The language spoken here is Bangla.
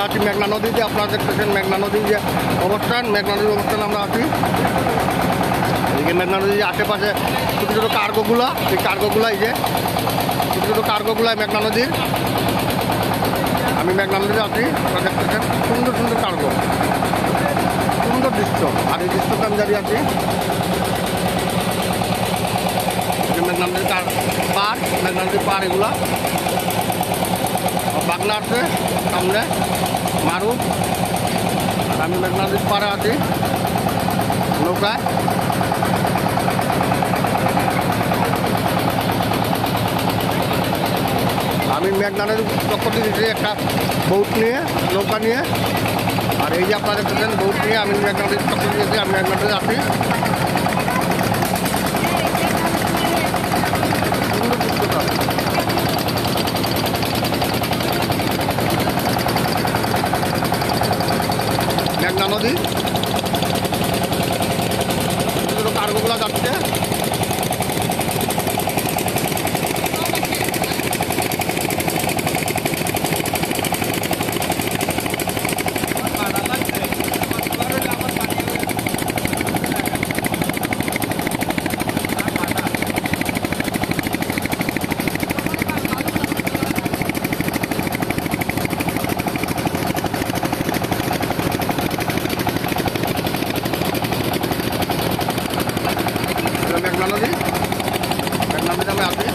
আছি মেঘনা নদীতে। আপনারা দেখতেছেন মেঘনা নদীর যে অবস্থান, মেঘনা নদীর অবস্থান আমরা আছি। এদিকে মেঘনা নদীর আশেপাশে ছোটো ছোটো কার্গোগুলা, এই কার্গোগুলা এই যে ছোটো ছোটো কার্গোগুলাই মেঘনা নদীর। আমি মেঘনা নদীতে আছি, আপনারা দেখতেছেন সুন্দর সুন্দর কার্গো, সুন্দর দৃশ্য। আর এই দৃশ্যটা আমি দাঁড়িয়ে আছি মেঘনা নদীর পার, মেঘনা নদীর পার এগুলা। বাগনা আছে সামনে মারু, আর আমি মেঘনা নদীর পাড়ে আছি নৌকায়। আমি মেঘনা নদীর চক্কর দিয়েছি একটা বোট নিয়ে, নৌকা নিয়ে। আর এই যে আপনারা দেখতেছেন বোট নিয়ে আমি মেঘনা নদীর চক্কর দিয়েছি, আমি মেঘনা নদীতে আছি। মেঘনা নদী কার্গোগুলা যাচ্ছে। মেঘনা নদী, মেঘনা নদীতে আমি আছি।